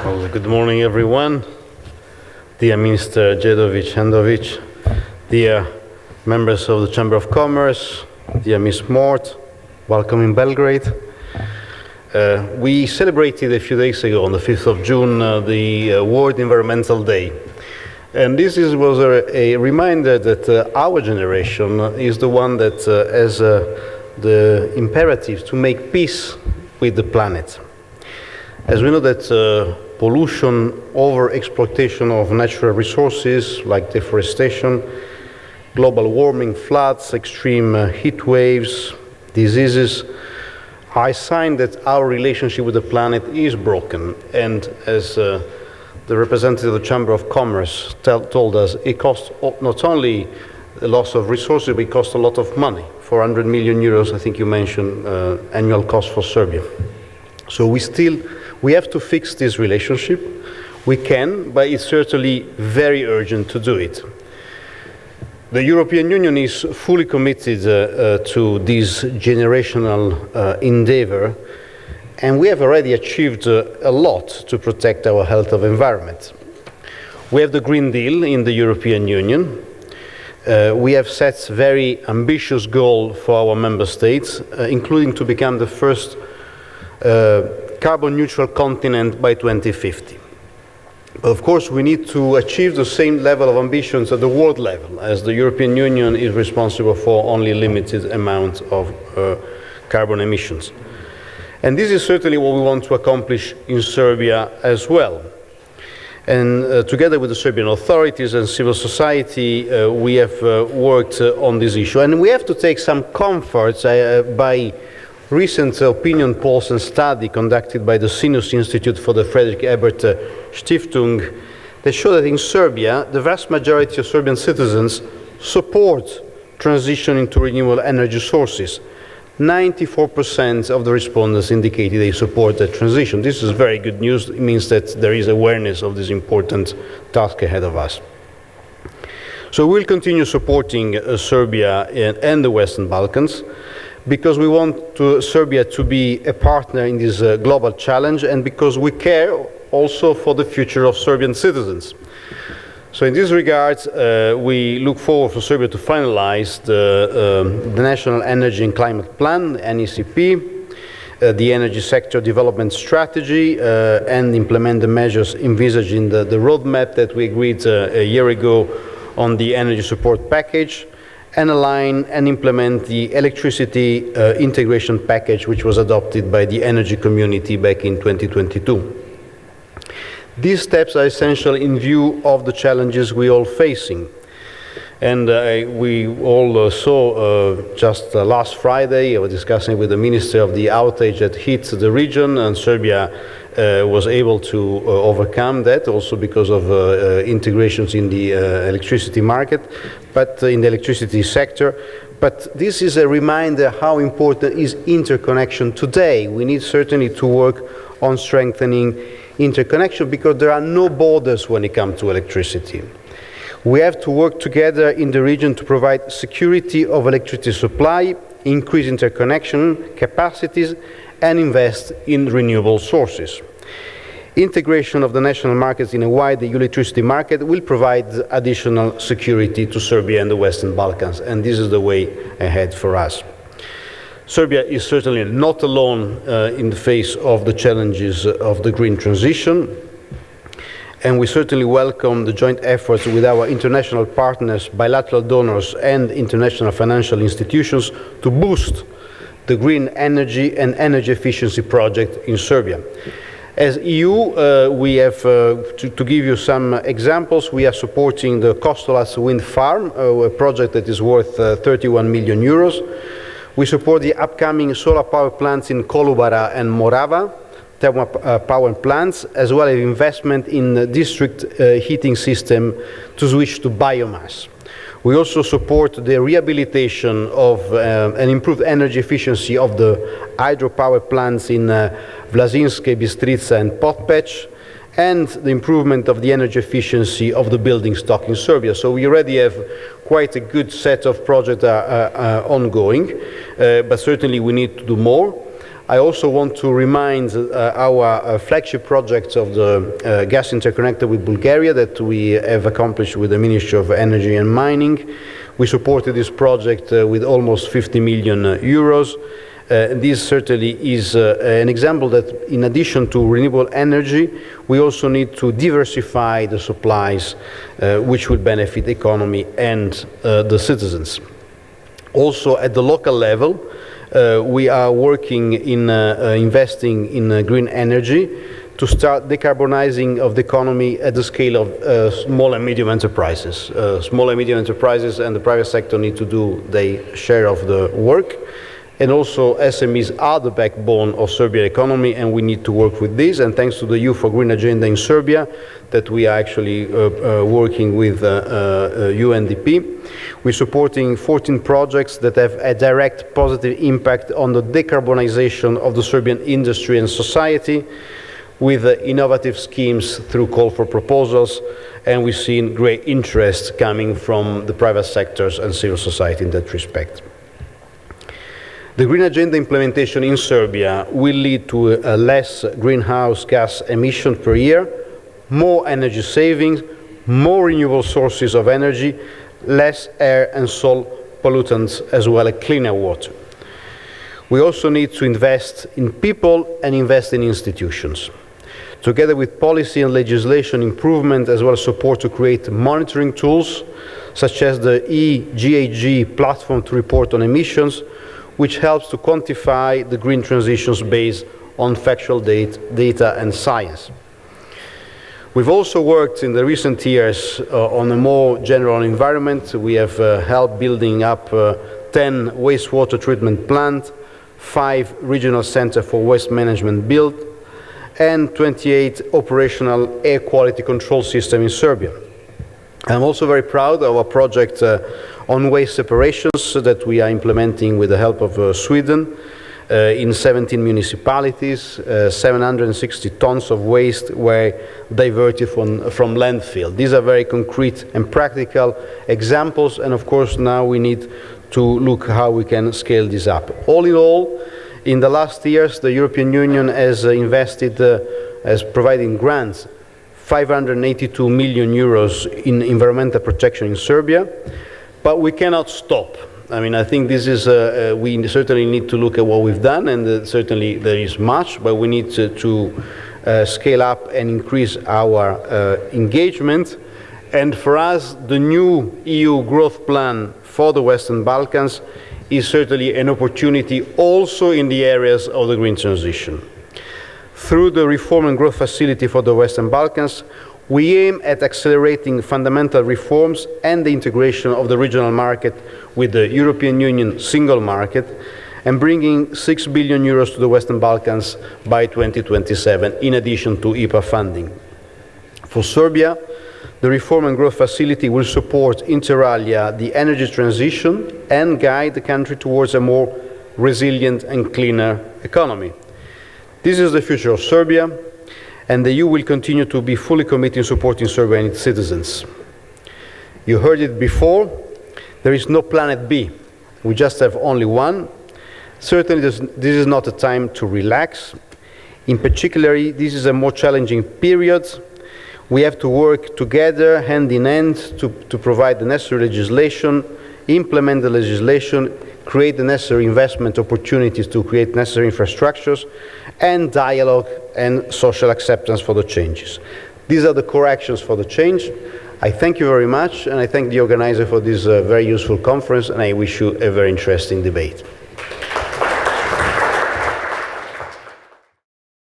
Well, good morning, everyone. Dear Minister Hendovic, dear members of the Chamber of Commerce, dear Ms. Mort, welcome in Belgrade. We celebrated a few days ago, on the 5th of June, the World Environmental Day. And this was a reminder that our generation is the one that has the imperative to make peace with the planet. As we know that pollution, over-exploitation of natural resources like deforestation, global warming, floods, extreme heat waves, diseases, are a sign that our relationship with the planet is broken. And as the representative of the Chamber of Commerce told us, it costs not only the loss of resources, but it costs a lot of money. 400 million euros, I think you mentioned, annual cost for Serbia. So we have to fix this relationship. We can, but it's certainly very urgent to do it. The European Union is fully committed to this generational endeavor, and we have already achieved a lot to protect our health of environment. We have the Green Deal in the European Union. We have set very ambitious goals for our member states, including to become the first carbon neutral continent by 2050. But of course, we need to achieve the same level of ambitions at the world level, as the European Union is responsible for only a limited amount of carbon emissions. And this is certainly what we want to accomplish in Serbia as well. And together with the Serbian authorities and civil society, we have worked on this issue. And we have to take some comfort by recent opinion polls and study conducted by the Sinus Institute for the Friedrich Ebert Stiftung that show that in Serbia, the vast majority of Serbian citizens support transition into renewable energy sources. 94% of the respondents indicated they support that transition. This is very good news. It means that there is awareness of this important task ahead of us. So we'll continue supporting Serbia and the Western Balkans, because we want Serbia to be a partner in this global challenge, and because we care also for the future of Serbian citizens. So in this regard, we look forward for Serbia to finalize the National Energy and Climate Plan, NECP, the Energy Sector Development Strategy, and implement the measures envisaged in the roadmap that we agreed a year ago on the Energy Support Package, and align and implement the electricity integration package, which was adopted by the energy community back in 2022. These steps are essential in view of the challenges we are all facing. And we all saw just last Friday, I was discussing with the Minister of the outage that hit the region, and Serbia was able to overcome that, also because of integrations in the electricity market, but in the electricity sector. But this is a reminder how important is interconnection today. We need certainly to work on strengthening interconnection, because there are no borders when it comes to electricity. We have to work together in the region to provide security of electricity supply, increase interconnection capacities, and invest in renewable sources. Integration of the national markets in a wider electricity market will provide additional security to Serbia and the Western Balkans, and this is the way ahead for us. Serbia is certainly not alone in the face of the challenges of the green transition, and we certainly welcome the joint efforts with our international partners, bilateral donors, and international financial institutions to boost the green energy and energy efficiency project in Serbia. As EU, we have, to give you some examples, we are supporting the Kostolac wind farm, a project that is worth 31 million euros. We support the upcoming solar power plants in Kolubara and Morava, thermal power plants, as well as investment in the district heating system to switch to biomass. We also support the rehabilitation of and improved energy efficiency of the hydropower plants in Vlasinske, Bistrica, and Potpeć, and the improvement of the energy efficiency of the building stock in Serbia. So we already have quite a good set of projects ongoing, but certainly we need to do more. I also want to remind our flagship project of the gas interconnector with Bulgaria that we have accomplished with the Ministry of Energy and Mining. We supported this project with almost 50 million euros. This certainly is an example that in addition to renewable energy, we also need to diversify the supplies which will benefit the economy and the citizens. Also at the local level, we are working in investing in green energy to start decarbonizing of the economy at the scale of small and medium enterprises. Small and medium enterprises and the private sector need to do their share of the work. And also SMEs are the backbone of Serbian economy, and we need to work with this. And thanks to the Youth for Green agenda in Serbia that we are actually working with UNDP. We're supporting 14 projects that have a direct positive impact on the decarbonization of the Serbian industry and society with innovative schemes through call for proposals. And we've seen great interest coming from the private sectors and civil society in that respect. The Green Agenda implementation in Serbia will lead to less greenhouse gas emissions per year, more energy savings, more renewable sources of energy, less air and soil pollutants, as well as cleaner water. We also need to invest in people and invest in institutions. Together with policy and legislation improvement, as well as support to create monitoring tools, such as the EGAG platform to report on emissions, which helps to quantify the green transitions based on factual data and science. We've also worked in the recent years on a more general environment. We have helped building up 10 wastewater treatment plants, 5 regional centers for waste management built, and 28 operational air quality control systems in Serbia. I'm also very proud of our project on waste separations that we are implementing with the help of Sweden in 17 municipalities. 760 tons of waste were diverted from landfill. These are very concrete and practical examples, and of course now we need to look how we can scale this up. All in all, in the last years the European Union has invested, has provided grants 582 million euros in environmental protection in Serbia, but we cannot stop. I mean, I think this is, we certainly need to look at what we've done, and certainly there is much, but we need to scale up and increase our engagement. And for us, the new EU growth plan for the Western Balkans is certainly an opportunity also in the areas of the green transition. Through the Reform and Growth Facility for the Western Balkans, we aim at accelerating fundamental reforms and the integration of the regional market with the European Union single market, and bringing 6 billion euros to the Western Balkans by 2027, in addition to IPA funding. For Serbia, the Reform and Growth Facility will support, inter alia, the energy transition and guide the country towards a more resilient and cleaner economy. This is the future of Serbia, and the EU will continue to be fully committed in supporting Serbia and its citizens. You heard it before, there is no planet B. We just have only one. Certainly this is not a time to relax. In particular, this is a more challenging period. We have to work together, hand in hand, to provide the necessary legislation, implement the legislation, create the necessary investment opportunities to create necessary infrastructures, and dialogue and social acceptance for the changes. These are the core actions for the change. I thank you very much, and I thank the organizer for this very useful conference, and I wish you a very interesting debate.